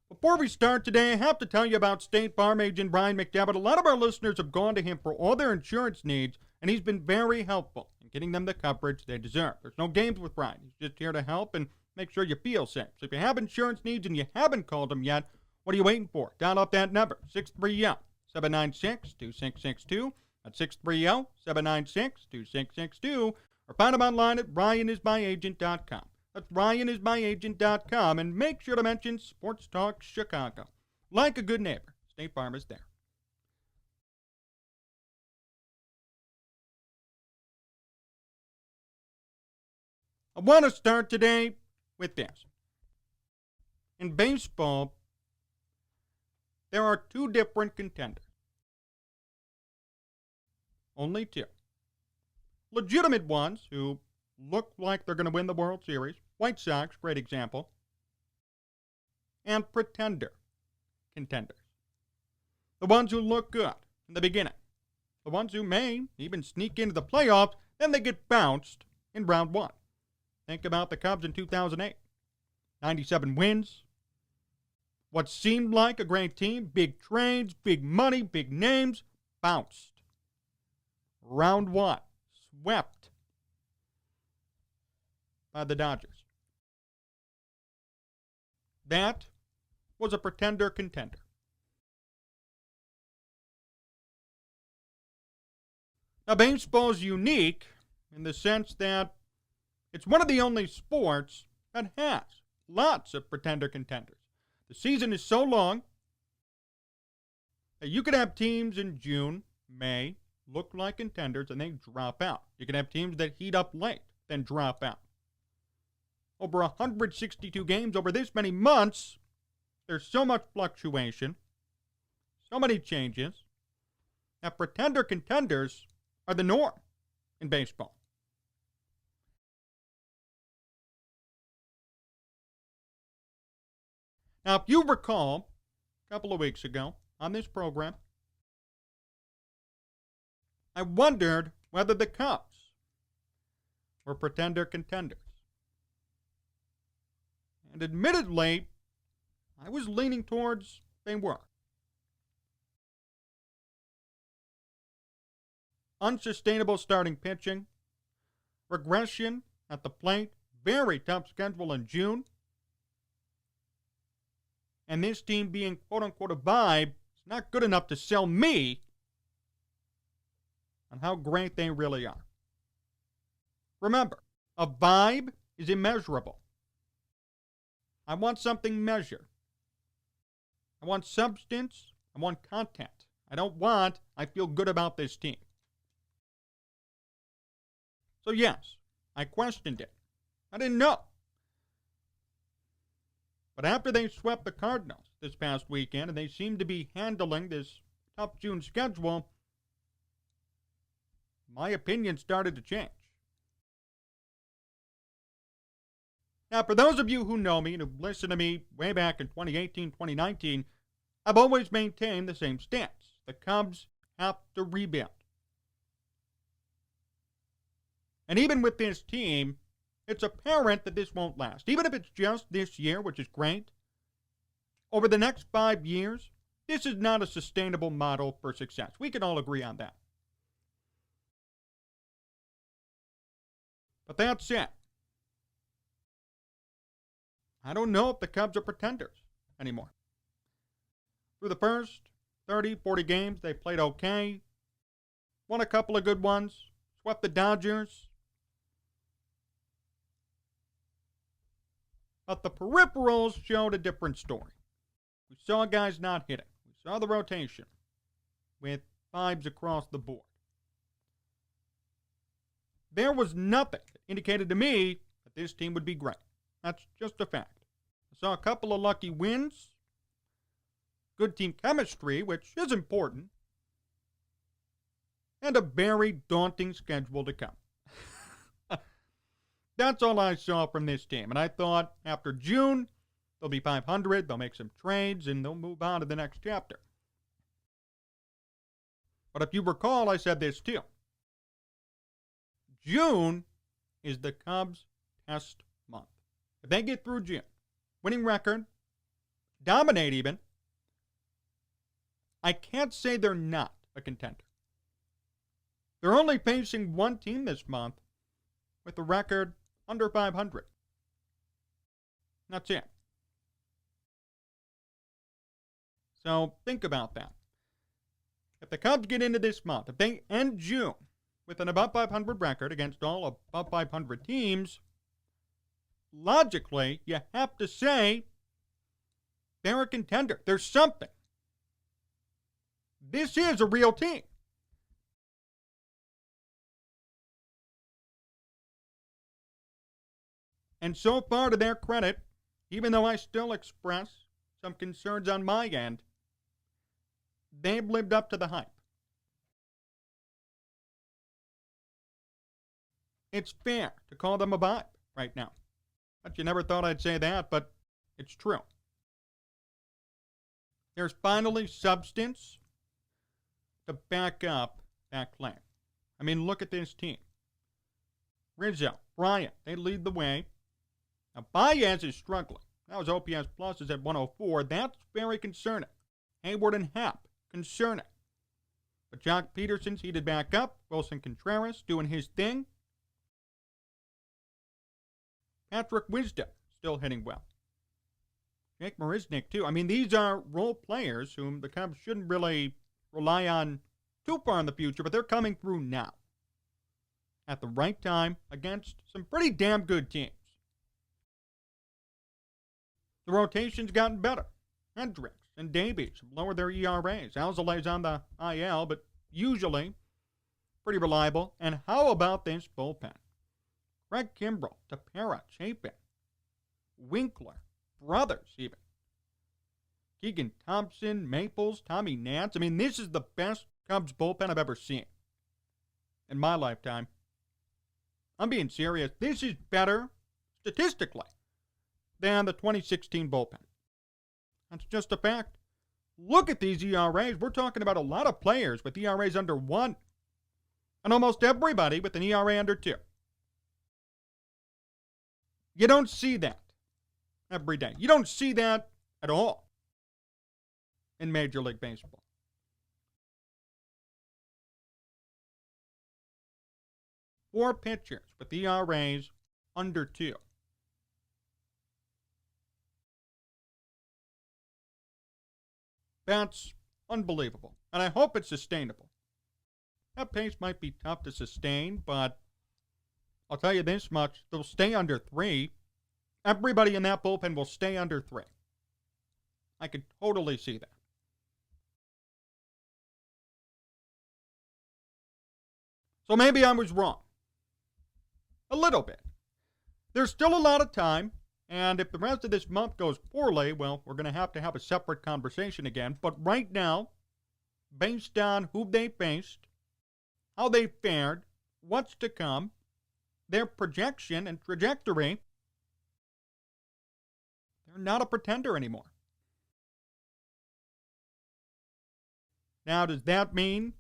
Before we start today, I have to tell you about State Farm agent Bryant. A lot of our listeners have gone to him for all their insurance needs, and he's been very helpful in getting them the coverage they deserve. There's no games with Bryant. He's just here to help and make sure you feel safe. So if you have insurance needs and you haven't called him yet, what are you waiting for? Dial up that number, 630-796-2662. That's 630-796-2662. Or find him online at ryanismyagent.com. That's ryanismyagent.com, and make sure to mention Sports Talk Chicago. Like a good neighbor, State Farm is there. I want to start today with this. In baseball, there are two different contenders. Only two. Legitimate ones who look like they're going to win the World Series. White Sox, great example. And pretender contenders. The ones who look good in the beginning. The ones who may even sneak into the playoffs, then they get bounced in round one. Think about the Cubs in 2008. 97 wins. What seemed like a great team, big trades, big money, big names, bounced. Round one, swept by the Dodgers. That was a pretender contender. Now, baseball is unique in the sense that it's one of the only sports that has lots of pretender contenders. The season is so long that you could have teams in June, May, look like contenders and they drop out. You can have teams that heat up late, then drop out. Over 162 games over this many months, there's so much fluctuation, so many changes, that pretender contenders are the norm in baseball. Now, if you recall, a couple of weeks ago on this program, I wondered whether the Cubs were pretender contenders. And admittedly, I was leaning towards they were. Unsustainable starting pitching, regression at the plate, very tough schedule in June, and this team being quote-unquote a vibe is not good enough to sell me on how great they really are. Remember, a vibe is immeasurable. I want something measured. I want substance. I want content. I feel good about this team. So yes, I questioned it. I didn't know. But after they swept the Cardinals this past weekend, and they seem to be handling this tough June schedule, my opinion started to change. Now, for those of you who know me and who've listened to me way back in 2018, 2019, I've always maintained the same stance. The Cubs have to rebuild. And even with this team, it's apparent that this won't last. Even if it's just this year, which is great, over the next 5 years, this is not a sustainable model for success. We can all agree on that. But that said, I don't know if the Cubs are pretenders anymore. Through the first 30, 40 games, they played okay. Won a couple of good ones. Swept the Dodgers. But the peripherals showed a different story. We saw guys not hitting. We saw the rotation with fives across the board. There was nothing that indicated to me that this team would be great. That's just a fact. I saw a couple of lucky wins, good team chemistry, which is important, and a very daunting schedule to come. That's all I saw from this team. And I thought after June, they'll be 500, they'll make some trades, and they'll move on to the next chapter. But if you recall, I said this too. June is the Cubs' test month. If they get through June, winning record, dominate even, I can't say they're not a contender. They're only facing one team this month with a record under 500. That's it. So think about that. If the Cubs get into this month, if they end June with an above 500 record against all above 500 teams, logically, you have to say they're a contender. There's something. This is a real team. And so far, to their credit, even though I still express some concerns on my end, they've lived up to the hype. It's fair to call them a vibe right now. But you never thought I'd say that, but it's true. There's finally substance to back up that claim. I mean, look at this team. Rizzo, Bryant, they lead the way. Now, Baez is struggling. Now his OPS plus is at 104. That's very concerning. Hayward and Happ, concerning. But Jock Peterson's heated back up. Wilson Contreras doing his thing. Patrick Wisdom still hitting well. Jake Marisnick, too. I mean, these are role players whom the Cubs shouldn't really rely on too far in the future, but they're coming through now. At the right time against some pretty damn good teams. The rotation's gotten better. Hendricks and Davies have lowered their ERAs. Alzolay's on the IL, but usually pretty reliable. And how about this bullpen? Craig Kimbrell, Tepera, Chapin, Winkler, Brothers even. Keegan Thompson, Maples, Tommy Nance. I mean, this is the best Cubs bullpen I've ever seen in my lifetime. I'm being serious. This is better, statistically, than the 2016 bullpen. That's just a fact. Look at these ERAs. We're talking about a lot of players with ERAs under 1. And almost everybody with an ERA under 2. You don't see that every day. You don't see that at all in Major League Baseball. Four pitchers with ERAs under 2. That's unbelievable, and I hope it's sustainable. That pace might be tough to sustain, but I'll tell you this much, they'll stay under 3. Everybody in that bullpen will stay under 3. I could totally see that. So maybe I was wrong. A little bit. There's still a lot of time, and if the rest of this month goes poorly, well, we're going to have a separate conversation again. But right now, based on who they faced, how they fared, what's to come, their projection and trajectory, they're not a pretender anymore. Now, does that mean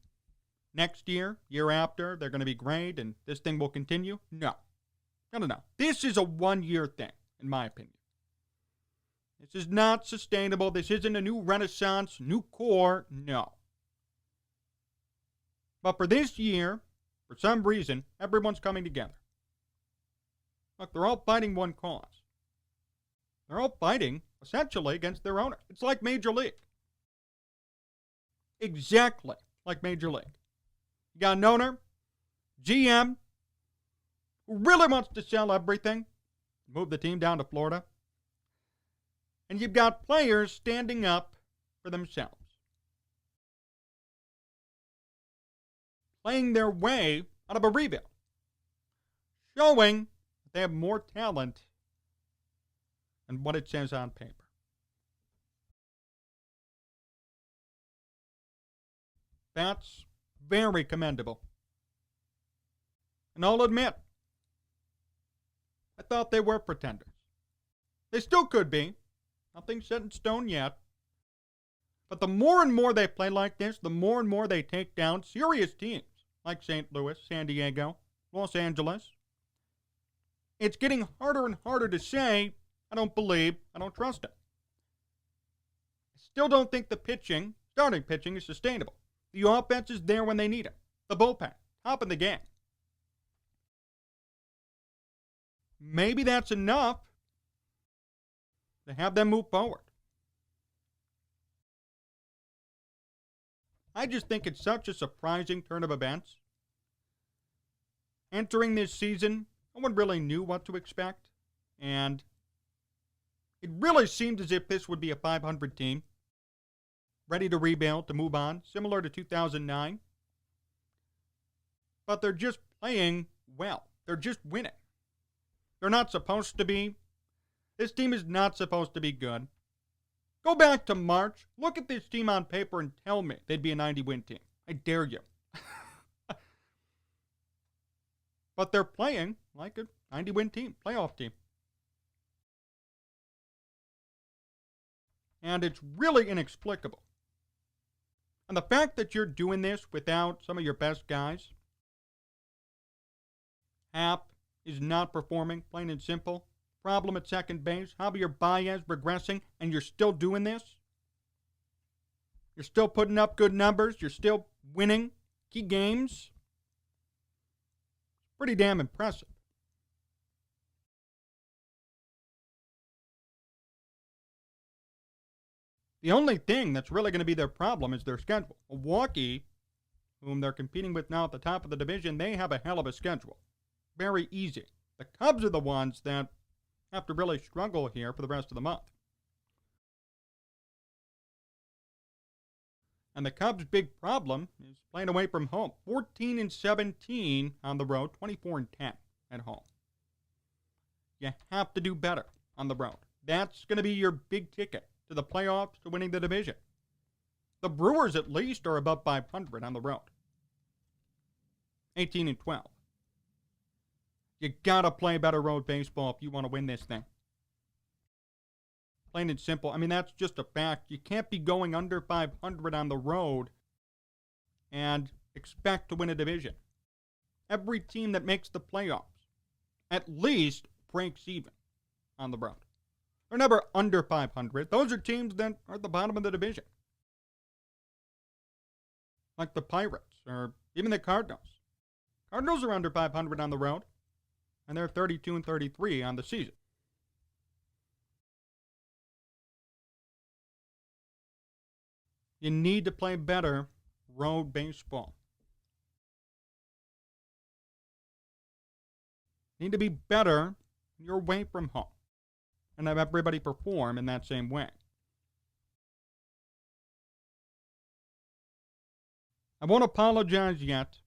next year, year after, they're going to be great and this thing will continue? No. No. This is a one-year thing, in my opinion. This is not sustainable. This isn't a new renaissance, new core. No. But for this year, for some reason, everyone's coming together. Look, they're all fighting one cause. They're all fighting, essentially, against their owner. It's like Major League. Exactly like Major League. You got an owner, GM, who really wants to sell everything, move the team down to Florida. And you've got players standing up for themselves. Playing their way out of a rebuild. Showing that they have more talent than what it says on paper. That's very commendable. And I'll admit, I thought they were pretenders. They still could be. Nothing's set in stone yet. But the more and more they play like this, the more and more they take down serious teams like St. Louis, San Diego, Los Angeles. It's getting harder and harder to say, I don't believe, I don't trust it. Still don't think the starting pitching, is sustainable. The offense is there when they need it. The bullpen, top of the game. Maybe that's enough to have them move forward. I just think it's such a surprising turn of events. Entering this season, no one really knew what to expect, and it really seemed as if this would be a 500 team, ready to rebuild, to move on, similar to 2009. But they're just playing well. They're just winning. They're not supposed to be. This team is not supposed to be good. Go back to March, look at this team on paper and tell me they'd be a 90-win team. I dare you. But they're playing like a 90-win team, playoff team. And it's really inexplicable. And the fact that you're doing this without some of your best guys, Hap is not performing, plain and simple. Problem at second base. Javier Baez regressing, and you're still doing this? You're still putting up good numbers? You're still winning key games? Pretty damn impressive. The only thing that's really going to be their problem is their schedule. Milwaukee, whom they're competing with now at the top of the division, they have a hell of a schedule. Very easy. The Cubs are the ones that have to really struggle here for the rest of the month. And the Cubs' big problem is playing away from home. 14-17 on the road, 24-10 at home. You have to do better on the road. That's going to be your big ticket to the playoffs, to winning the division. The Brewers at least are above 500 on the road. 18-12. You gotta play better road baseball if you want to win this thing. Plain and simple. I mean, that's just a fact. You can't be going under 500 on the road and expect to win a division. Every team that makes the playoffs at least breaks even on the road. They're never under 500. Those are teams that are at the bottom of the division. Like the Pirates or even the Cardinals. Cardinals are under 500 on the road. And they're 32-33 on the season. You need to play better road baseball. You need to be better when you're away from home. And have everybody perform in that same way. I won't apologize yet.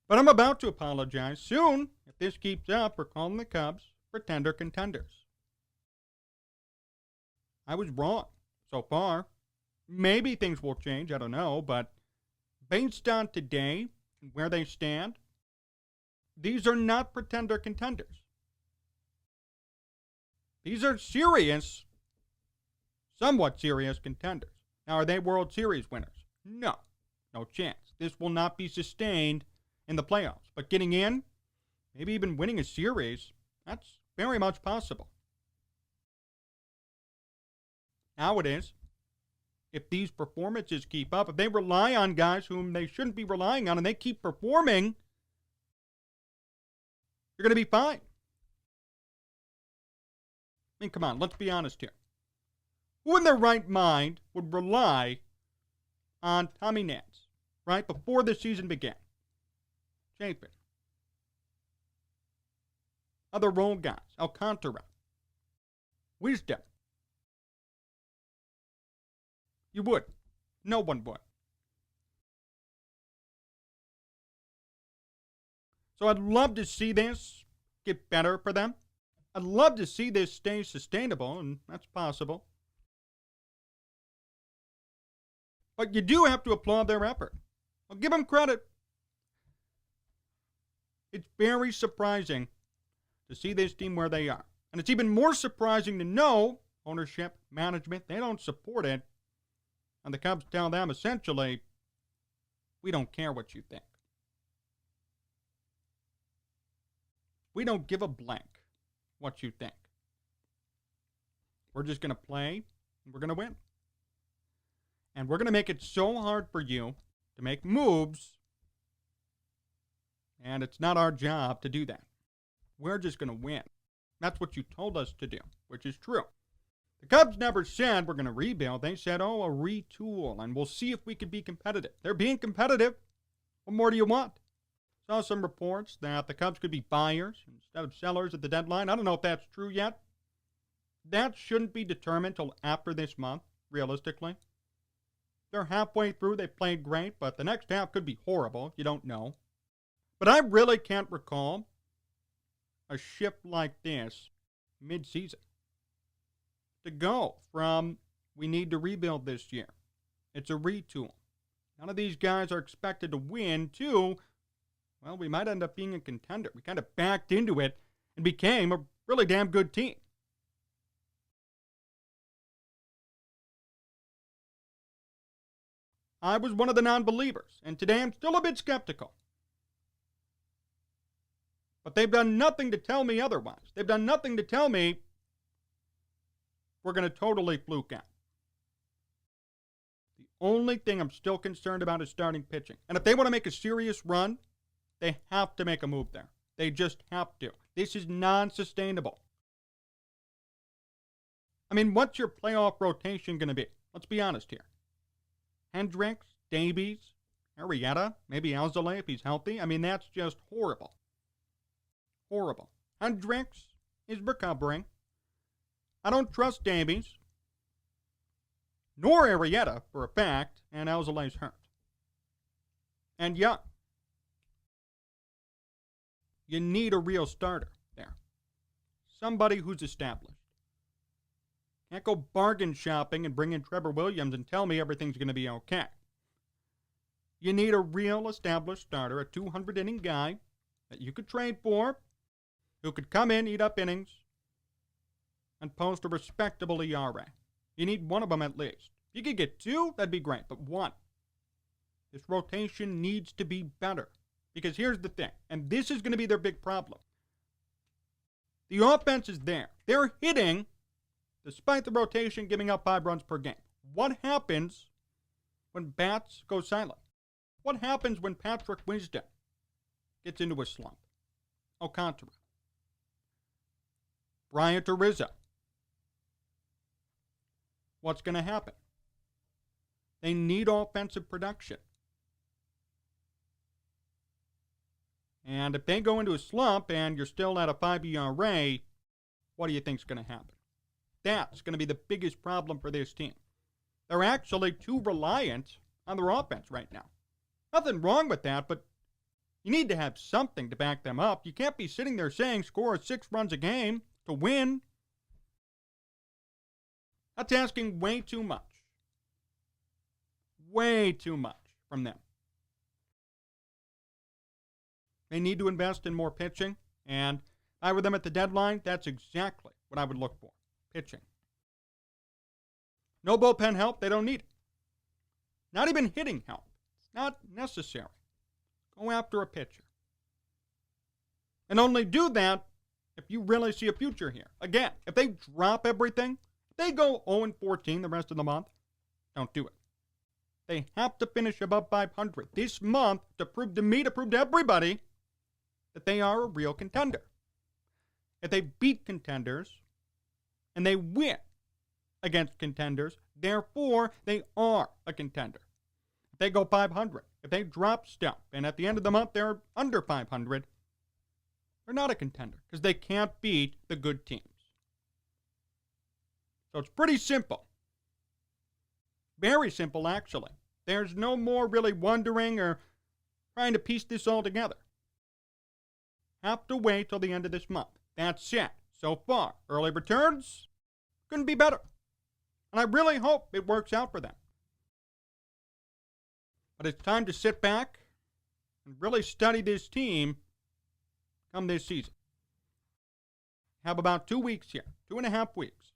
But I'm about to apologize soon. If this keeps up, we're calling the Cubs pretender contenders. I was wrong so far. Maybe things will change, I don't know, but based on today and where they stand, these are not pretender contenders. These are serious, somewhat serious contenders. Now, are they World Series winners? No. No chance. This will not be sustained in the playoffs. But getting in, maybe even winning a series, that's very much possible. Now it is. If these performances keep up, if they rely on guys whom they shouldn't be relying on and they keep performing, you're going to be fine. I mean, come on, let's be honest here. Who in their right mind would rely on Tommy Nance, right, before the season began? Chapin. Other role guys. Alcantara. Wisdom. You would. No one would. So I'd love to see this get better for them. I'd love to see this stay sustainable, and that's possible. But you do have to applaud their effort. I'll give them credit. It's very surprising to see this team where they are. And it's even more surprising to know ownership, management, they don't support it. And the Cubs tell them essentially, we don't care what you think. We don't give a blank what you think. We're just going to play and we're going to win. And we're going to make it so hard for you to make moves, and it's not our job to do that. We're just going to win. That's what you told us to do, which is true. The Cubs never said we're going to rebuild. They said, a retool, and we'll see if we can be competitive. They're being competitive. What more do you want? Saw some reports that the Cubs could be buyers instead of sellers at the deadline. I don't know if that's true yet. That shouldn't be determined till after this month, realistically. They're halfway through. They played great, but the next half could be horrible. You don't know. But I really can't recall a shift like this mid-season. To go from we need to rebuild this year. It's a retool. None of these guys are expected to win to, well, we might end up being a contender. We kind of backed into it and became a really damn good team. I was one of the non-believers, and today I'm still a bit skeptical. But they've done nothing to tell me otherwise. They've done nothing to tell me we're going to totally fluke out. The only thing I'm still concerned about is starting pitching. And if they want to make a serious run, they have to make a move there. They just have to. This is non-sustainable. I mean, what's your playoff rotation going to be? Let's be honest here. Hendricks, Davies, Arrieta, maybe Alzolay if he's healthy. I mean, that's just horrible. Horrible. Hendricks is recovering. I don't trust Davies, nor Arrieta for a fact, and Alzolay's hurt. And Young. You need a real starter there. Somebody who's established. Can't go bargain shopping and bring in Trevor Williams and tell me everything's going to be okay. You need a real established starter, a 200-inning guy that you could trade for, who could come in, eat up innings, and post a respectable ERA. You need one of them at least. If you could get two, that'd be great, but one. This rotation needs to be better. Because here's the thing, and this is going to be their big problem. The offense is there. They're hitting, despite the rotation giving up 5 runs per game. What happens when bats go silent? What happens when Patrick Wisdom gets into a slump? Alcantara. Bryant or Rizzo. What's going to happen? They need offensive production. And if they go into a slump and you're still at a 5 ERA, what do you think's going to happen? That's going to be the biggest problem for this team. They're actually too reliant on their offense right now. Nothing wrong with that, but you need to have something to back them up. You can't be sitting there saying score 6 runs a game to win. That's asking way too much. Way too much from them. They need to invest in more pitching, and if I were them at the deadline, that's exactly what I would look for. Pitching. No bullpen help, they don't need it. Not even hitting help. It's not necessary. Go after a pitcher. And only do that if you really see a future here. Again, if they drop everything, if they go 0-14 the rest of the month, don't do it. They have to finish above 500 this month to prove to me, to prove to everybody, that they are a real contender. If they beat contenders and they win against contenders, therefore they are a contender. If they go 500, if they drop stuff, and at the end of the month they're under 500, they're not a contender because they can't beat the good teams. So it's pretty simple. Very simple, actually. There's no more really wondering or trying to piece this all together. Have to wait till the end of this month. That's it. So far, early returns couldn't be better. And I really hope it works out for them. But it's time to sit back and really study this team come this season. Have about 2 weeks here, 2.5 weeks.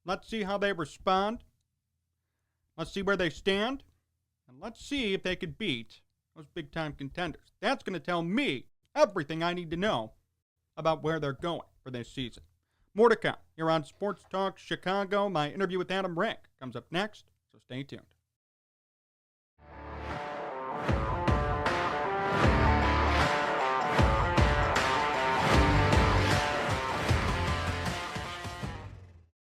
Let's see how they respond. Let's see where they stand. And let's see if they could beat those big-time contenders. That's going to tell me everything I need to know about where they're going for this season. More to come here on Sports Talk Chicago. My interview with Adam Rank comes up next, so stay tuned.